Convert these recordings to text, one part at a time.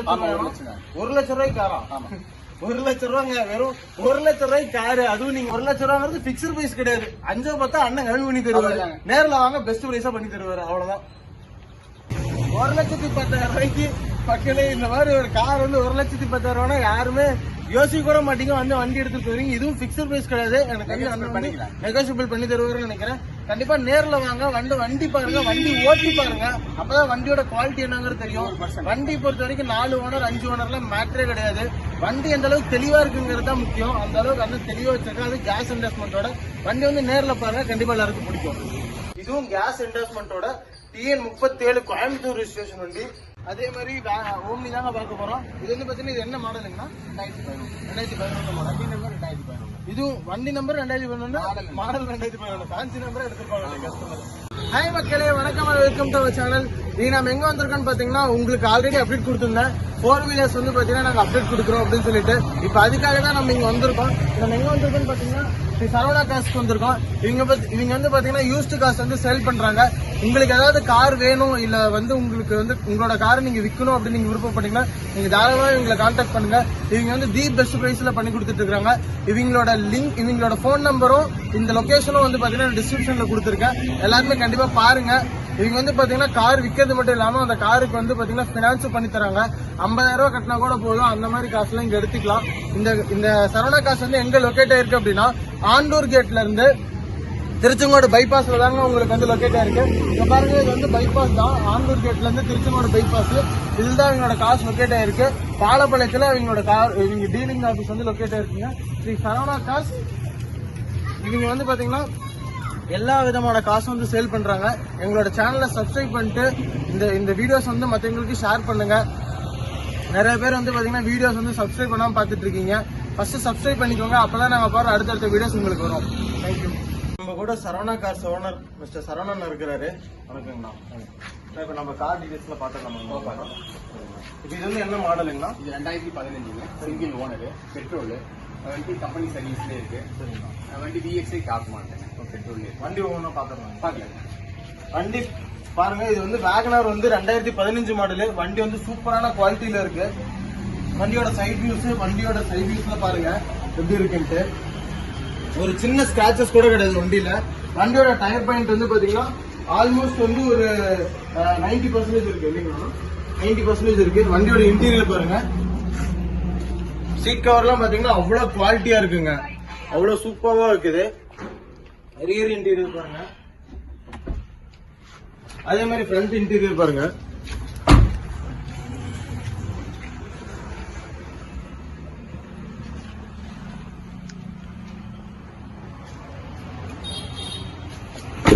லட்சம் 1 லட்சம் ரூபாய்க்கு காரா? 1 லட்சம் ரூபாங்க, வெறும் 1 லட்சம் ரூபாய்க்கு காரு. அதுவும் நீங்க 1 லட்சம் ரூபாங்கிறது பிக்சர் பிரைஸ் கிடையாது. 5 10 அண்ணன் கம்மி பண்ணி தருவாரு. நேர்ல வாங்க, பெஸ்ட் பிரைஸா பண்ணி தருவாரு. அவ்வளவுதான். 1,10,000 ரூபாய்க்கு பக்கத்துல இந்த மாதிரி ஒரு கார் வந்து 1,10,000 ரூபாய்னா யாருமே யோசிக்க கூட மாட்டீங்க. வந்து வண்டி எடுத்துட்டு போறீங்க. இதுவும் பிக்சர் பிரைஸ் கிடையாது. எனக்கு நெகோசியபிள் பண்ணி தருவாருன்னு நினைக்கிறேன். கண்டிப்பா நேர்ல வாங்க, வண்டி பாருங்க, வண்டி ஓட்டி பாருங்க. அப்பதான் வண்டியோட குவாலிட்டி என்னங்கிறது தெரியும். வண்டி பொறுத்த வரைக்கும் 4 ஓனர் 5 ஓனர்லாம் மேட்டரே கிடையாது. வண்டி எந்த அளவுக்கு தெளிவா இருக்குங்கிறது தான் முக்கியம். அந்த அளவுக்கு அந்த தெளிவா வச்சிருக்கேன். அது கேஸ் இன்வெஸ்ட்மெண்டோட வண்டி வந்து நேர்ல பாருங்க, கண்டிப்பா எல்லாருக்கும் பிடிக்கும். இதுவும் கேஸ் இன்வெஸ்ட்மெண்டோட TN 37 கோயம்புத்தூர் ரெஜிஸ்ட்ரேஷன் வண்டி. அதே மாதிரி ஓம்னி தாங்க பார்க்க போறோம். இது வந்து பாத்தீங்கன்னா இது என்ன மாடலுங்கன்னா 2011 மாடல். இதுவும் வண்டி நம்பர் 2011, மாடல் 2011, ஃபேன்சி நம்பர் எடுத்துருப்பாங்க கஸ்டமர். ஹாய் மக்களே, வணக்கம், வெல்கம் டு அவர் சேனல். இது நம்ம எங்க வந்திருக்கோம்னு பாத்தீங்கன்னா, உங்களுக்கு ஆல்ரெடி அப்டேட் கொடுத்திருந்தேன். 4 வீலர்ஸ் வந்து பாத்தீங்கன்னா நாங்க அப்டேட் கொடுக்குறோம் அப்படின்னு சொல்லிட்டு இப்ப அதுக்காக தான் நம்ம இங்க வந்திருக்கோம். நம்ம எங்க வந்திருக்கோம்னு பாத்தீங்கன்னா சரவணா காஸ்க்கு வந்திருக்கோம். இவங்க வந்து பாத்தீங்கன்னா யூஸ்டு காசு வந்து சேல் பண்றாங்க. உங்களுக்கு ஏதாவது கார் வேணும், இல்ல வந்து உங்களுக்கு வந்து உங்களோட காரை நீங்க விற்கணும் அப்படின்னு நீங்க விருப்பப்பட்டீங்கன்னா நீங்க தாராளமா இவங்களை கான்டாக்ட் பண்ணுங்க. இவங்க வந்து தி பெஸ்ட் பிரைஸ்ல பண்ணி கொடுத்துட்டு இருக்காங்க. இவங்களோட லிங்க், இவங்களோட போன் நம்பரும் இந்த லொகேஷனும் வந்து பாத்தீங்கன்னா டிஸ்கிரிப்ஷன்ல கொடுத்துருக்கேன். எல்லாருமே கண்டிப்பா பாருங்க. இவங்க வந்து பாத்தீங்கன்னா கார் விற்கிறது மட்டும் இல்லாம அந்த காருக்கு வந்து பாத்தீங்கன்னா பினான்ஸ் பண்ணி தராங்க. 50,000 ரூபாய் கட்டினா கூட போதும். அந்த மாதிரி காசுலாம் இங்க எடுத்துக்கலாம். இந்த சரவணா காசு வந்து எங்க லொகேட் ஆயிருக்கு அப்படின்னா, ஆண்டூர் கேட்ல இருந்து திருச்செங்கோடு பைபாஸ்ல தாங்க உங்களுக்கு வந்து லொகேட் ஆயிருக்கு. இங்க பாருங்க, இது வந்து பைபாஸ் தான். ஆண்டூர் கேட்ல இருந்து திருச்செங்கோடு பைபாஸ். இதுதான் இவங்களோட காசு லொகேட் ஆயிருக்கு. பாலப்பாளையத்துல இவங்க டீலிங் ஆபீஸ் வந்து லொகேட் ஆயிருக்குங்க. ஸ்ரீ சரவணா காசு. இவங்க வந்து பாத்தீங்கன்னா எல்லா விதமான காசும் வந்து சேல் பண்றாங்க. எங்களோட சேனலை சப்ஸ்கிரைப் பண்ணிட்டு இந்த வீடியோஸ் வந்து மற்றவங்களுக்கு ஷேர் பண்ணுங்க. நிறைய பேர் வந்து பாத்தீங்கன்னா வீடியோஸ் வந்து சப்ஸ்கிரைப் பண்ணாம பாத்துட்டு இருக்கீங்க. ஃபர்ஸ்ட் சப்ஸ்கிரைப் பண்ணிக்கோங்க. அப்பதான் நாங்க போற அடுத்தடுத்த வீடியோஸ் உங்களுக்கு வரும். தேங்க்யூ. நம்ம கூட Saravana cars owner mister Saravanan இருக்கிறாரு. வணக்கங்கண்ணா. இப்ப நம்ம கார் டீடைல்ஸ்ல பாத்துக்கலாம். இப்ப இது வந்து என்ன மாடலுங்கண்ணா? இது 2015 சிங்கிள் ஓனர், பெட்ரோல் வண்டி, கம்பெனி சர்வீஸ்ல இருக்கு. வண்டி VXI காக்க மாட்டேன். பெட்ரோல் வண்டி ஒவ்வொன்றும் பாக்கலாம். வண்டி பாருங்க, இது வந்து வேகனார் வந்து 2015 மாடலு. வண்டி வந்து சூப்பரான குவாலிட்டியில இருக்கு. வண்டியோட சைட் வியூஸ்ல பாருங்க எப்படி இருக்குன்ட்டு. ஒரு சின்ன ஸ்கிராச்சஸ் கூட கிடையாது வண்டியில. வண்டியோட டயர் பாயிண்ட் வந்து பாத்தீங்கன்னா ஆல்மோஸ்ட் வந்து ஒரு 90% இருக்கு இல்லைங்களா? 90% இருக்கு. வண்டியோட இன்டீரியர் பாருங்க. சீட் கவர்லாம் பாத்தீங்கன்னா அவ்வளவு குவாலிட்டியா இருக்குங்க. அவ்வளவு சூப்பரா இருக்குது. ரியர் இன்டீரியர் பாருங்க. அதே மாதிரி ஃப்ரண்ட் இன்டீரியர் பாருங்க.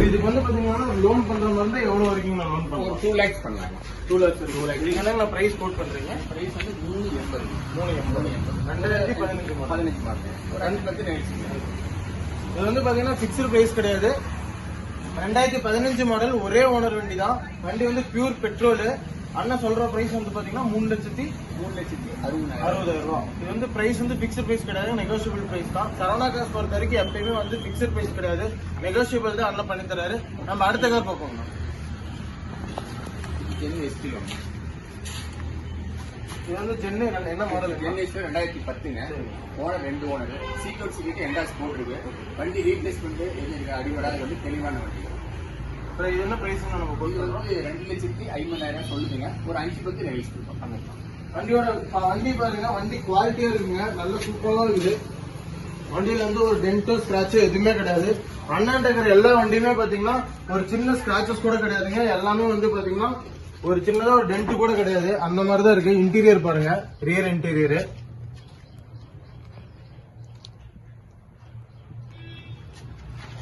இதுக்கு வந்து பாத்தீங்கன்னா லோன் பண்ற மாதிரி இருந்தா எவ்வளவு வரைக்கும் நான் லோன் பண்ணுவோம்? 2 lakhs பண்ணலாம். 2 lakhs. நீங்க என்ன பிரைஸ் கோட் பண்றீங்க? பிரைஸ் வந்து 380. 2015 மாடல். ஒரு 5 நினைச்சு. இது வந்து பாத்தீங்கன்னா பிக்ஸ்டு பிரைஸ் கிடையாது. 2015 மாடல், ஒரே ஓனர் வண்டி தான். வண்டி வந்து பியூர் பெட்ரோல். அண்ணா சொல்ற பிரைஸ் வந்து பாத்தீங்கன்னா 3,60,000 ரூபாய். இது வந்து பிரைஸ் வந்து பிக்ஸ்டு பிரைஸ் கிடையாது, நெகோசியபிள் பிரைஸ் தான். சரவணா காசு பொறுத்த வரைக்கும் எப்பயுமே வந்து பிக்ஸ்டு பிரைஸ் கிடையாது, நெகோசியபிள் தான். அண்ணா பண்ணி தராரு. நம்ம அடுத்த கார் பார்ப்போம். இது வந்து சென்னை என்ன மாடல்? 2010 owner 2 owner. சீக்வன்ஸ் சீட்டு என்டாஸ் போட்டிருக்கு. வண்டி ரீப்ளேஸ்மெண்ட் அடிபடாத வண்டி, தெளிவான வண்டி. இது என்ன பிரைஸ் நம்ம வந்து 2,50,000 சொல்லுங்க. ஒரு 5% நெகிழ்ச்சி கொடுப்போம். வண்டி பாருங்க, வண்டி குவாலிட்டியா இருக்குங்க. நல்ல சூப்பரா இருக்குது. வண்டியில வந்து ஒரு டென்டோ ஸ்கிராட்ச் எதுவுமே கிடையாது. அண்ணன் இருக்கிற எல்லா வண்டியுமே பாத்தீங்கன்னா ஒரு சின்ன ஸ்கிராச்சஸ் கூட கிடையாதுங்க. எல்லாமே வந்து பாத்தீங்கன்னா ஒரு சின்னதா ஒரு டென்ட் கூட கிடையாது. அந்த மாதிரிதான் இருக்கு. இன்டீரியர் பாருங்க, ரியர் இன்டீரியர்.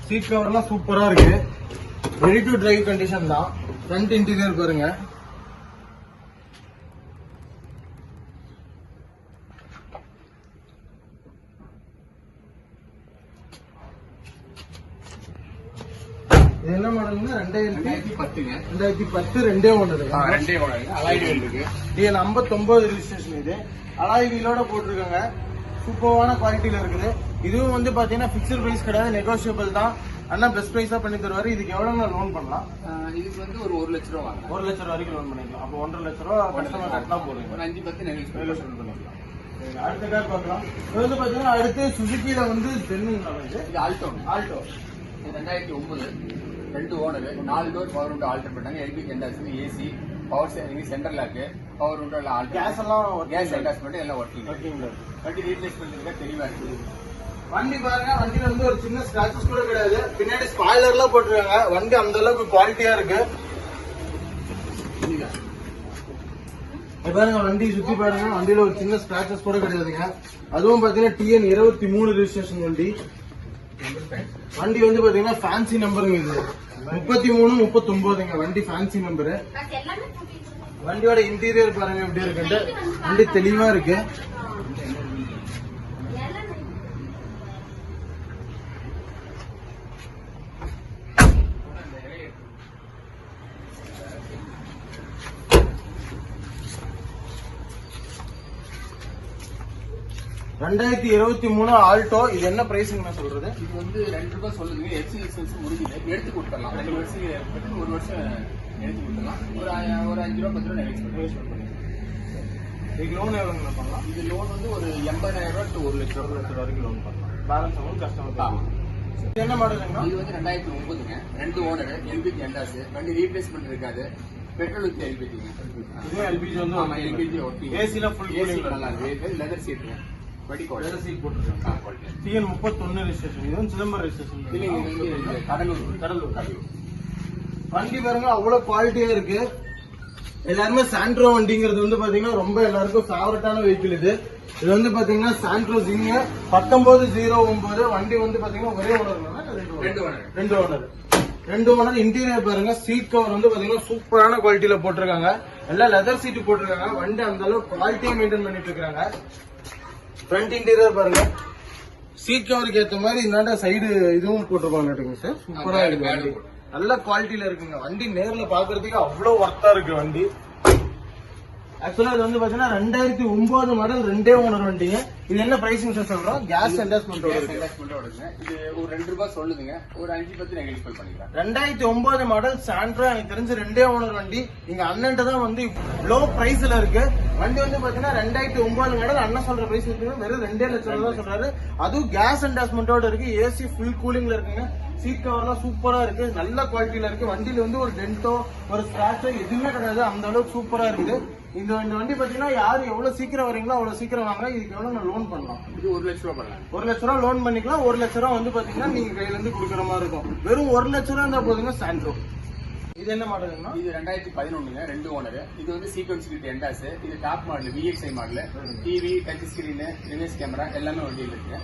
சீட் கவர்லாம் சூப்பரா இருக்கு. ரெடி டு டிரைவ் கண்டிஷன் தான். ஃப்ரண்ட் இன்டீரியர் பாருங்க. இது என்ன மாடல்னா 2010 ரெண்டே ஓனர். அலாய் வீல் இருக்கு. இது 59 ரெஜிஸ்ட்ரேஷன். இது அலாய் வீலோட போட்டிருக்காங்க. சூப்பரான குவாலிட்டியில இருக்குது. இதுவும் வந்து பாத்தீங்கன்னா பிக்சர் பிரைஸ் கிடையாது, நெகோசியபிள் தான். அண்ணா பெஸ்ட் பிரைஸா பண்ணி தருவாரு. இதுக்கு எவ்வளவு லோன் பண்ணலாம்? இதுக்கு வந்து ஒரு 1 லட்ச ரூபா வாங்க. 1 லட்சம் வரைக்கும் லோன் பண்ணிக்கலாம். அப்போ 1.5 லட்சம் ரூபா கஸ்டமர் கட்டினா போதும். ஒரு 5-10 நெகோசியபிள் பண்ணிக்கலாம். அடுத்த கார் பார்க்கலாம். இது வந்து பாத்தீங்கன்னா அடுத்து சுசுக்கில வந்து இது Alto. Alto 2009 2 owner, 4 door power window alter பண்ணாங்க. LPG endorse, AC, power steering, central lock, power window எல்லாம் ஆல்டர். கேஸ் எல்லாம் கேஸ் எண்டாஸ் மட்டும் எல்லாம் ஒர்க்கிங். ஓகேங்களா? வண்டி ரீப்ளேஸ்மெண்ட் இருக்கா தெளிவா இருக்கு. வண்டி பாருங்க, வண்டியில வந்து ஒரு சின்ன ஸ்கிராச்சஸ் கூட கிடையாது. பின்னாடி ஸ்பாய்லர் எல்லாம் போட்டுருக்காங்க. வண்டி அந்த அளவுக்கு குவாலிட்டியா இருக்கு. பாருங்க வண்டி சுத்தி பாருங்க, வண்டியில ஒரு சின்ன ஸ்கிராச்சஸ் கூட கிடையாதுங்க. அதுவும் பாத்தீங்கன்னா TN 23 ரெஜிஸ்ட்ரேஷன் வண்டி. வண்டி வந்து பாத்தீங்கன்னா ஃபேன்சி நம்பருங்க. இது 33 39ங்க வண்டி ஃபேன்சி நம்பரு. வண்டியோட இன்டீரியர் பாருங்க எப்படி இருக்குன்ட்டு. வண்டி தெளிவா இருக்கு. ரெண்டாயிரத்தி 23 ஆல்டோ. இது என்ன பிரைஸ்ங்க சொல்றது? இது வந்து 2 ரூபாய் சொல்லுங்க. எஃப்சி லைசன்ஸ் முடிஞ்சது, எடுத்து கொடுத்துடலாம். 2 வருஷம் 1 வருஷம் எடுத்து கொடுத்துடலாம். ஒரு 5 ரூபா 10 ரூபா நெகோசியேட் பண்ணுங்க. இதுக்கு லோன் எவ்வளவு பண்ணலாம்? இது லோன் வந்து ஒரு 80,000 ரூபா to 1 லட்சம் வரைக்கும் லோன் பண்ணலாம். Balance amount customer. இது என்ன மாடலுங்க? இது வந்து 2009ங்க, 2 ஓனர், எல்பிஜி எண்டாஸ். வண்டி ரீப்ளேஸ்மெண்ட் இருக்காது. Petrol with LPG. இது எல்பிஜி வந்து ஆமா, எல்பிஜி ஒர்க்கிங். ஏசில ஃபுல் கூலிங் நல்லா இருக்கு. லெதர் சீட் வண்டி குவாலிட்டி. சீட் போட்டுருக்காங்க. TN 31 registration. இது வந்து சிதம்பரம் ரெஜிஸ்ட்ரேஷன். இல்லைங்க, இது வந்து கடலூர். வண்டி பாருங்க அவ்வளவு குவாலிட்டியா இருக்கு. எல்லாருமே சாண்ட்ரோ வண்டிங்கிறது வந்து பாத்தீங்கன்னா ரொம்ப எல்லாருக்கும் ஃபேவரட்டான வெஹிக்கிள் இது. இது வந்து பாத்தீங்கன்னா சாண்ட்ரோ ஜிங்க 1909. வண்டி வந்து பாத்தீங்கன்னா ஒரே ஓனர், 2 ஓனர். இன்டீரியர் பாருங்க, சீட் கவர் வந்து பாத்தீங்கன்னா சூப்பரான குவாலிட்டியில போட்டிருக்காங்க. எல்லாம் லெதர் சீட் போட்டிருக்காங்க. வண்டி அந்த அளவுக்கு குவாலிட்டியா மெயின்டைன் பண்ணிட்டு இருக்காங்க. ஃப்ரண்ட் இன்டீரியர் பாருங்க, சீட் கவருக்கு ஏத்த மாதிரி இந்த சைடு இதுவும் போட்டிருப்பாங்க சார். சூப்பரா இருக்கு வண்டி, நல்ல குவாலிட்டியில இருக்குங்க. வண்டி நேர்ல பாக்குறதுக்கு அவ்வளவு ஒர்த்தா இருக்கு வண்டி. ஆக்சுவலா இது வந்து பாத்தீங்கன்னா 2009 மாடல், 2 ஓனர் வண்டிங்க. இது என்ன பிரைசிங் சார் சொல்றோம்? கேஸ் என்டாஸ்மெண்ட் இது ஒரு 2 ரூபாய் சொல்லுதுங்க. ஒரு 5-10 நெகோசியேட் பண்ணிக்கலாம். 2009 மாடல் சாண்ட்ரோ. எனக்கு தெரிஞ்சு 2 ஓனர் வண்டி. இங்க அண்ணன்ட்ட தான் வந்து லோ பிரைஸ்ல இருக்கு. வண்டி வந்து பாத்தீங்கன்னா 2009 மாடல். அண்ணன் சொல்ற பிரைஸ் இருக்கு வெறும் 2 லட்சம் தான் சொல்றாரு. அதுவும் கேஸ் என்டாஸ்மெண்டோட இருக்கு. ஏசி ஃபுல் கூலிங்ல இருக்குங்க. சீட் கவர்லாம் சூப்பரா இருக்கு, நல்ல குவாலிட்டியில இருக்கு. வண்டியில வந்து ஒரு டென்ட்டோ ஒரு ஸ்கிராச்சோ எதுவுமே கிடையாது. அந்த அளவுக்கு சூப்பரா இருக்குது. இந்த வண்டி பாத்தீங்கன்னா யாரு எவ்வளவு சீக்கிரம் வரீங்களோ அவ்வளவு சீக்கிரம் வாங்க. இதுக்கு எவ்வளவு நான் லோன் பண்ணலாம்? இது 1 லட்ச ரூபா பண்ணலாம். 1 லட்ச ரூபா லோன் பண்ணிக்கலாம். 1 லட்ச ரூபா வந்து பாத்தீங்கன்னா நீங்க கையில இருந்து கொடுக்குற மாதிரி இருக்கும். வெறும் 1 லட்ச ரூபா இருந்தா போதுங்க சாண்ட்ரோ. இது என்ன மாடலுங்கன்னா? இது 2011ங்க, 2 ஓனர். இது வந்து சீக்வன்ஸ் வித் எண்டாஸ். இது top model, VXI model. TV, touch screen, reverse camera எல்லாமே வண்டியில் இருக்கு.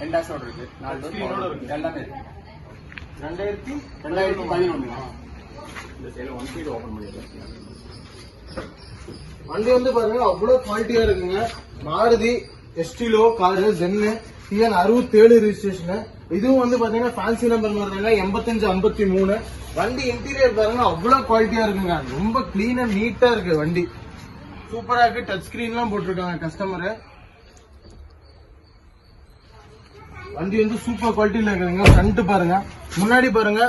எண்டாஸோட இருக்கு. 4 டோர் இருக்கு, எல்லாமே இருக்கு. 2011 இந்த சைடுல ஒன் சைடு ஓபன் பண்ணிருக்கேன். வண்டி வந்து பாருங்க அவ்வளவு குவாலிட்டியா இருக்குங்க. Maruti Estilo car, gen, TN 67 registration. இதுவும் வந்து பாத்தீங்கன்னா ஃபேன்சி நம்பர் மாதிரி 8553. வண்டி இன்டீரியர் பாருங்க அவ்வளவு குவாலிட்டியா இருக்குங்க. ரொம்ப கிளீனா நீட்டா இருக்கு வண்டி, சூப்பரா இருக்கு. டச் ஸ்கிரீன் எல்லாம் போட்டிருக்காங்க கஸ்டமர். வண்டி வந்து சூப்பர் குவாலிட்டியில இருக்குங்க. ஃப்ரண்ட் பாருங்க, முன்னாடி பாருங்க.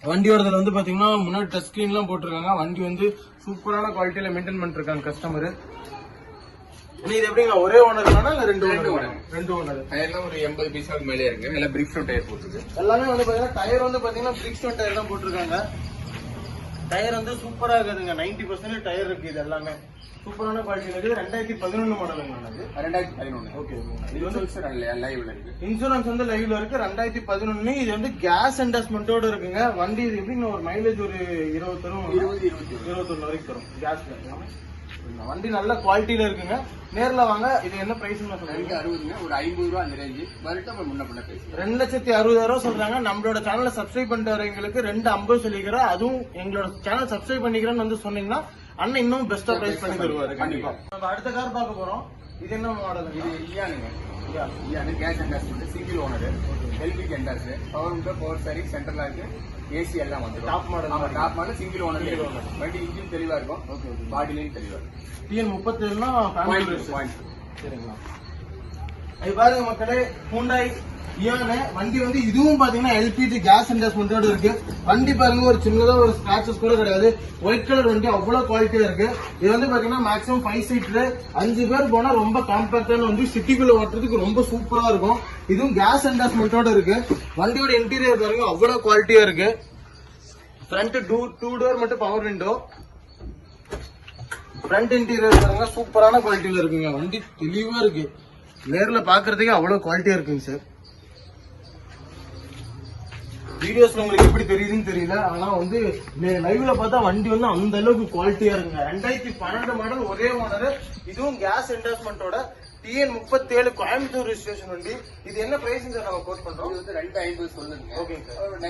வண்டியோடதுல வந்து பாத்தீங்கன்னா முன்னாடி டச் ஸ்கிரீன் எல்லாம் போட்டிருக்காங்க. வண்டி வந்து சூப்பரான குவாலிட்டியில மெயின்டைன் பண்ணிட்டு இருக்காங்க கஸ்டமர். இது எப்படிங்க ஒரே ஓனர் தானா இல்ல 2 ஓனர்? 2 ஓனர். டயர்லாம் ஒரு 80 பீஸாக்கு மேலே இருக்கு. எல்லாம் பிரிக்ஸ்டோன் டயர் போட்டுருக்கு. எல்லாமே வந்து பாத்தீங்கன்னா டயர் வந்து பாத்தீங்கன்னா பிரிக்ஸ்டோன் டயர் தான் போட்டிருக்காங்க. டயர் வந்து சூப்பரா இருக்குதுங்க. 90% டயர் இருக்கு. இது எல்லாமே சூப்பரான குவாலிட்டியில இருக்கு. 2011 மாடலுங்க. 2011. ஓகே. இது வந்து லைவ்ல இருக்கு. இன்சூரன்ஸ் வந்து லைவ்ல இருக்கு. 2011. இது வந்து கேஸ் என்டாஸ்மெண்டோட இருக்குங்க. வண்டி இது எப்படிங்க ஒரு மைலேஜ் ஒரு 20 தரும், 21 வரைக்கும் தரும் கேஸ்ல. வண்டி நல்ல குவாலிட்டியில இருக்குங்க. நேர்ல வாங்க. இது என்ன பிரைஸ் சொல்றீங்க? 260ங்க, ஒரு 50 ரூபா அந்த ரேஞ்சு. வரட்டும் முன்ன பண்ண பேசுறேன். 2,60,000 சொல்றாங்க. நம்மளோட சேனலை சப்ஸ்கிரைப் பண்ணிட்டு வரவங்களுக்கு 250 சொல்லிக்கிறேன். அதுவும் எங்களோட சேனல் சப்ஸ்கிரைப் பண்ணிக்கிறேன்னு வந்து சொன்னீங்கன்னா அண்ணன் இன்னும் பெஸ்டா பிரைஸ் பண்ணி தருவாரு. கண்டிப்பா. நம்ம அடுத்த கார் பார்க்க போறோம். இது என்ன மாடல்? இது இயானுங்க. Eon gas endorsement, single owner, LPG endorse, power window, power steering, central lock, AC எல்லாம் வந்துடும். Top model. ஆமா, டாப் மாடல், சிங்கிள் ஓனர். வண்டி இன்ஜின் தெளிவா இருக்கும். பாடி லைன் தெளிவா இருக்கும். TN 37 point. சரிங்களா? அது பாருங்க மக்களே, ஹூண்டாய் இயானு வண்டி வந்து இதுவும் பாத்தீங்கன்னா எல்பிஜி கேஸ் இன்வெஸ்ட்மெண்டோட இருக்கு. வண்டி பாருங்க ஒரு சின்னதா ஒரு ஸ்கிராச்சஸ் கூட கிடையாது. ஒயிட் கலர் வண்டி அவ்வளவு குவாலிட்டியா இருக்கு. இது வந்து பாத்தீங்கன்னா மேக்ஸிமம் 5 சீட்ல 5 பேர் போனா ரொம்ப காம்பாக்டான வண்டி, சிட்டிக்குள்ள ஓட்டுறதுக்கு ரொம்ப சூப்பரா இருக்கும். இதுவும் கேஸ் இன்வெஸ்ட்மெண்டோட இருக்கு. வண்டியோட இன்டீரியர் பாருங்க அவ்வளவு குவாலிட்டியா இருக்கு. ஃப்ரண்ட் 2 டோர் மட்டும் பவர் விண்டோ. ஃப்ரண்ட் இன்டீரியர் பாருங்க சூப்பரான குவாலிட்டியில இருக்குங்க. வண்டி தெளிவா இருக்கு. நேர்ல பாக்குறதுக்கு அவ்வளவு குவாலிட்டியா இருக்குங்க சார். வீடியோஸ்ல உங்களுக்கு எப்படி தெரியுதுன்னு தெரியல, ஆனா வந்து லைவ்ல பார்த்தா வண்டி வந்து அந்த அளவுக்கு குவாலிட்டியா இருக்குங்க. 2012 மாடல், ஒரே ஓனர். இதுவும் கேஸ் இன்வெஸ்ட்மெண்டோட TN37 கோயம்புத்தூர் ரெஜிஸ்ட்ரேஷன் வண்டி. இது என்ன பிரைஸ் சார் நம்ம கோட் பண்றோம்? இது வந்து 250 சொல்லுங்க. ஓகேங்க சார். ஒரு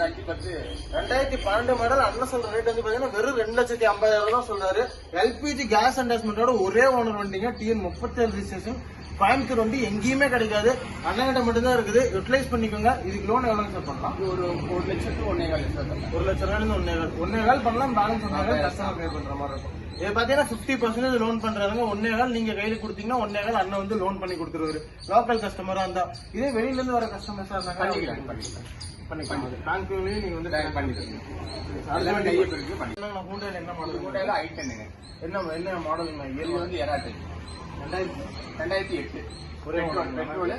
510 2012 மாடல். அண்ணன் சொல்ற ரேட் வந்து பாத்தீங்கன்னா வெறும் 2,50,000 தான் சொல்றாரு. எல்பிஜி கேஸ் இன்வெஸ்ட்மெண்டோட ஒரே ஓனர் வண்டிங்க. TN37 ரெஜிஸ்ட்ரேஷன் கோயம்புத்தூர் வண்டி எங்கேயுமே கிடைக்காது, அண்ணங்கிட்ட மட்டும்தான் இருக்குது. யூட்டிலைஸ் பண்ணிக்கோங்க. இதுக்கு லோன் எவ்வளவு சார் பண்ணலாம்? இது ஒரு 1 லட்சம் to 1.25 லட்சம். 1 லட்சம் ரூபாயிலிருந்து 1.25 பண்ணலாம். பேலன்ஸ் கஸ்டமர் பே பண்ற மாதிரி இருக்கும். இது பாத்தீங்கன்னா 50% லோன் பண்றாங்க. 1.25 நீங்க கையில கொடுத்தீங்கன்னா 1.25 அண்ணன் வந்து லோன் பண்ணி கொடுத்துருவாரு. லோக்கல் கஸ்டமரா இருந்தா. இதே வெளியில இருந்து வர கஸ்டமர்ஸா இருந்தாங்க பண்ணிக்கலாம். பேங்க்லயும் நீங்க வந்து பண்ணிக்கலாம். ஹூண்டாயில என்ன மாடல்? ஹூண்டாயில i10ங்க. என்ன மாடலுங்க? இது வந்து எராட் 2008 பெட்ரோல்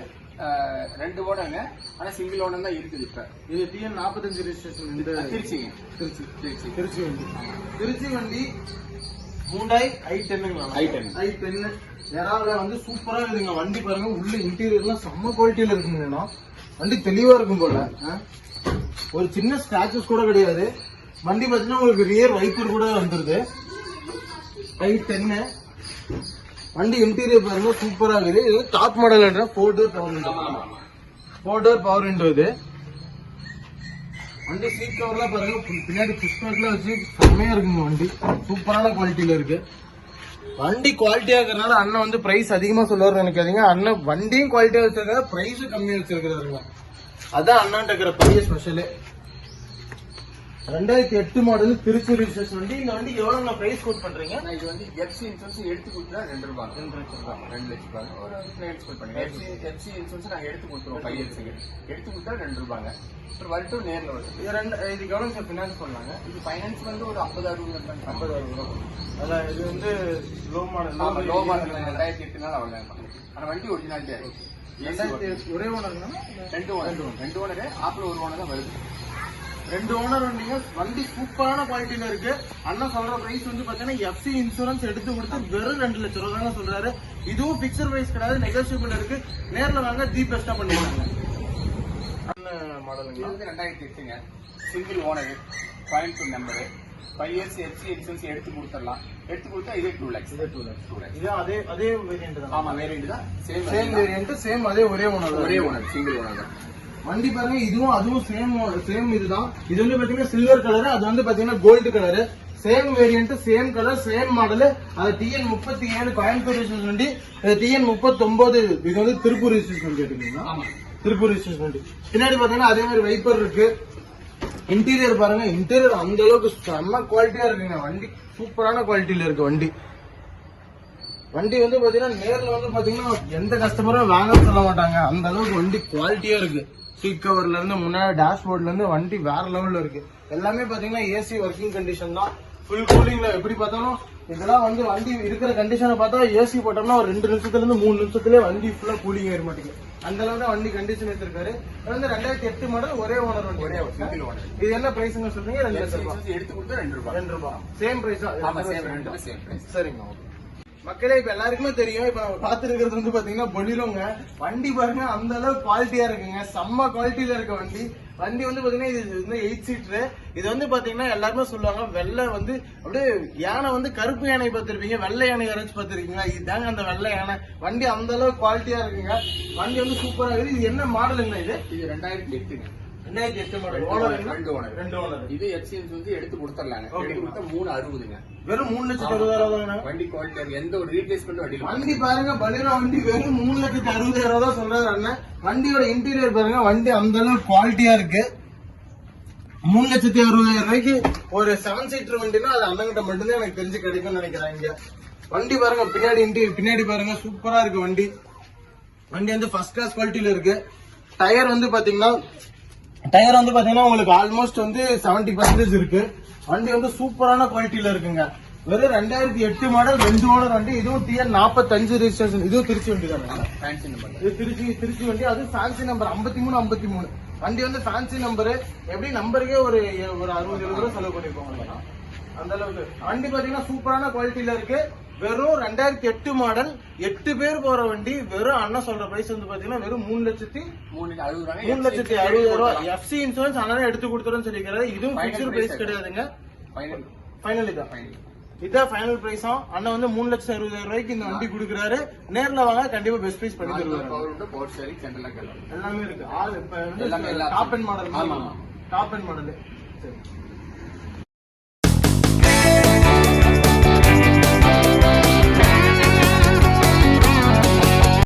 2 ஓடங்க. ஆனா சிங்கிள் ஓனர் தான் இருக்குது. இப்ப இது TN45 ரெஜிஸ்ட்ரேஷன். இந்த திருச்சிங்க. திருச்சி வண்டி. திருச்சி வண்டி ஹூண்டாய் i10 எரால வந்து சூப்பரா இருக்குங்க. வண்டி பாருங்க, உள்ள இன்டீரியர்லாம் செம்ம குவாலிட்டியில இருக்குங்க. வண்டி தெளிவா இருக்கும் போல. ஒரு சின்ன ஸ்கிராச்சஸ் கூட கிடையாது. வண்டி பாத்தீங்கன்னா உங்களுக்கு ரியர் வைப்பர் கூட வந்துருது. i10 வண்டி இன்டீரியர் பாருங்க சூப்பரா இருக்குது. இது top model 4 door power window. இது வண்டி சீட் கவர்லாம் பாருங்க பின்னாடி புஷ்பேட்ல வச்சு செம்மையா இருக்குங்க. வண்டி சூப்பரான குவாலிட்டியில இருக்கு. வண்டி குவாலிட்டியா இருக்கிறதுனால அண்ணன் வந்து பிரைஸ் அதிகமா சொல்லுவாரு நினைக்காதீங்க. அண்ணன் வண்டியும் குவாலிட்டியா வச்சிருக்காரு, பிரைஸ் கம்மியா வச்சிருக்காருங்க. அதான் அண்ணன் இருக்கிற பெரிய ஸ்பெஷலு. 2008 மாடல் திருச்சி ரெஜிஸ்ட்ரேஷன் வண்டி. இந்த வண்டி எவ்வளவு பிரைஸ் கோட் பண்றீங்க? இது வந்து FC இன்சூரன்ஸ் எடுத்து கொடுத்தா 2 ரூபாய். 2 லட்சம் ஒரு கிளைண்ட்ஸ் கோட் பண்ணுங்க. FC இன்சூரன்ஸ் நாங்க எடுத்து கொடுத்துருவோம் 5 இயர்ஸ்க்கு. எடுத்து கொடுத்தா 2 ரூபாங்க. அப்புறம் வரட்டும் நேர்ல வரும். இதுக்கு எவ்வளவு சார் ஃபினான்ஸ் பண்ணலாங்க? இது ஃபைனான்ஸ் வந்து ஒரு 50,000 50,000. அதான் இது வந்து லோ மாடல். லோ மாடல் 2008 நாள் அவ்வளவு. ஆனா வண்டி ஒரிஜினாலிட்டியா இருக்கு. ஒரே ஓனர்னா? 2 ஓனர். ஆப்பிள் ஒரு ஓனர் தான் வருது. 2 ஓனர் வந்தீங்க. வண்டி சூப்பரான குவாலிட்டியில இருக்கு. அண்ணன் சொல்ற பிரைஸ் வந்து பாத்தீங்கன்னா FC இன்சூரன்ஸ் எடுத்து கொடுத்து வெறும் 2 லட்சம் ரூபாய் தாங்க சொல்றாரு. இதுவும் பிக்சர் பிரைஸ் கிடையாது, நெகோசியபிள் இருக்கு. நேர்ல வாங்க, தி பெஸ்டா பண்ணிடுறாங்க. மாடலுங்க 2008ங்க. Single owner, Coimbatore number, 5 years FC insurance எடுத்து கொடுத்துடலாம். எடுத்து கொடுத்தா இதே 2 lakhs. இது அதே வேரியன்ட் தான். ஆமா, வேரியன்ட் தான். சேம் வேரியன்ட், சேம் அதே ஒரே ஓனர் சிங்கிள் ஓனர் தான். வண்டி பாருங்க, இதுவும் அதுவும் சேம் இதுதான். இது வந்து பாத்தீங்கன்னா சில்வர் கலர், அது வந்து பாத்தீங்கன்னா gold colour. Same variant, same colour, same model. அது TN37 கோயம்புத்தூர் ரெஜிஸ்ட்ரேஷன் வண்டி. TN39 இது வந்து திருப்பூர் ரெஜிஸ்ட்ரேஷன் கேட்டுக்கீங்களா? ஆமா, திருப்பூர் ரெஜிஸ்ட்ரேஷன் வண்டி. பின்னாடி பாத்தீங்கன்னா அதே மாதிரி வைப்பர் இருக்கு. இன்டீரியர் பாருங்க, இன்டீரியர் அந்த அளவுக்கு செம்ம குவாலிட்டியா இருக்குங்க. வண்டி சூப்பரான குவாலிட்டியில இருக்கு. வண்டி வந்து பாத்தீங்கன்னா நேர்ல வந்து பாத்தீங்கன்னா எந்த கஸ்டமரும் வாங்க சொல்ல மாட்டாங்க. அந்த அளவுக்கு வண்டி குவாலிட்டியா இருக்கு. சீட் கவர்ல இருந்து முன்னாடி டேஷ்போர்ட்ல இருந்து வண்டி வேற லெவல்ல இருக்கு. எல்லாமே பாத்தீங்கன்னா AC ஒர்க்கிங் கண்டிஷன் தான். ஃபுல் கூலிங்ல எப்படி பார்த்தாலும் இதெல்லாம் வந்து வண்டி இருக்கிற கண்டிஷனை பார்த்தா AC போட்டோம்னா ஒரு 2 நிமிஷத்துல இருந்து 3 நிமிஷத்துலயே வண்டி ஃபுல்லா கூலிங் ஏற மாட்டேங்குது. அந்த அளவுக்கு வண்டி கண்டிஷன் வச்சிருக்காரு. இது வந்து 2008 மாடல், ஒரே ஓனர் வண்டி. Single owner. இது என்ன பிரைஸ்ங்க சொல்றீங்க? 2 லட்சம் ரூபாய். எடுத்து கொடுத்தா 2 ரூபாய். 2 ரூபாய். சேம் பிரைஸ் தான். ஆமா, சேம் பிரைஸ். சரிங்க. மக்களே, இப்ப எல்லாருக்குமே தெரியும். இப்ப நம்ம பாத்துருக்கிறது வந்து பாத்தீங்கன்னா பொலிரோங்க. வண்டி பாருங்க அந்த அளவுக்கு குவாலிட்டியா இருக்குங்க. செம்ம குவாலிட்டியில இருக்க வண்டி. வண்டி வந்து பாத்தீங்கன்னா இது வந்து 8 சீட்டர். இது வந்து பாத்தீங்கன்னா எல்லாருமே சொல்லுவாங்க வெள்ளை வந்து அப்படியே யானை வந்து கருப்பு யானை பார்த்திருப்பீங்க, வெள்ளை யானை யாராச்சும் பார்த்திருக்கீங்களா? இதுதாங்க அந்த வெள்ளை யானை. வண்டி அந்த அளவுக்கு குவாலிட்டியா இருக்குங்க. வண்டி வந்து சூப்பரா இருக்குது. இது என்ன மாடலுங்க? இது 2008ங்க. 2008 மாடல். Owner 2 owner. இது எக்ஸ்சேஞ்ச் வந்து எடுத்து கொடுத்துடலாங்க. எடுத்து கொடுத்தா 360ங்க. வெறும் 3,60,000 வண்டி குவாலிட்டி, எந்த ஒரு ரீப்ளேஸ்மெண்ட் வண்டி பாருங்க. பலிரோ வண்டி வெறும் 3,60,000 தான் சொல்றாரு அண்ணன். வண்டியோட இன்டீரியர் பாருங்க, வண்டி அந்த அளவுக்கு குவாலிட்டியா இருக்கு. 3,60,000 ஒரு 7 சீட்டர் வண்டினா அது அண்ணங்கிட்ட மட்டும்தான் எனக்கு தெரிஞ்சு கிடைக்கும்னு நினைக்கிறேன். இங்க வண்டி பாருங்க, பின்னாடி பாருங்க சூப்பரா இருக்கு வண்டி. வண்டி வந்து ஃபர்ஸ்ட் கிளாஸ் குவாலிட்டியில இருக்கு. டயர் வந்து பாத்தீங்கன்னா உங்களுக்கு ஆல்மோஸ்ட் வந்து 70% இருக்கு. வண்டி வந்து சூப்பரான குவாலிட்டியில இருக்குங்க. வெறும் 2008 மாடல் 2 ஓனர் வண்டி. இதுவும் TN 45 ரெஜிஸ்ட்ரேஷன். இதுவும் திருச்சி வண்டி தானே? Fancy number. இது திருச்சி வண்டி. அது ஃபேன்சி நம்பர் 53 வண்டி வந்து ஃபேன்சி நம்பரு. எப்படி நம்பருக்கே ஒரு 60-70 ரூபா செலவு பண்ணிருக்கோம். அந்த அளவுக்கு வண்டி பாத்தீங்கன்னா சூப்பரான குவாலிட்டியில இருக்கு. வெறும் 2008 மாடல் 8 பேர் போற வண்டி. வெறும் அண்ணன் சொல்ற பிரைஸ் வந்து பாத்தீங்கன்னா வெறும் 3,60,000 எஃப்சி இன்சூரன்ஸ் அண்ணன் எடுத்து கொடுத்துறோம்னு சொல்லிக்கிறாரு. இதுவும் பிக்சர் பிரைஸ் கிடையாதுங்க. ஃபைனல் இதான் ஃபைனல் பிரைஸா. அண்ணன் வந்து 3,60,000 ரூபாய்க்கு இந்த வண்டி கொடுக்குறாரு. நேர்ல வாங்க, கண்டிப்பா பெஸ்ட் பிரைஸ் பண்ணி தருவாரு. எல்லாமே இருக்கு. Top and model. Top and model. சரி.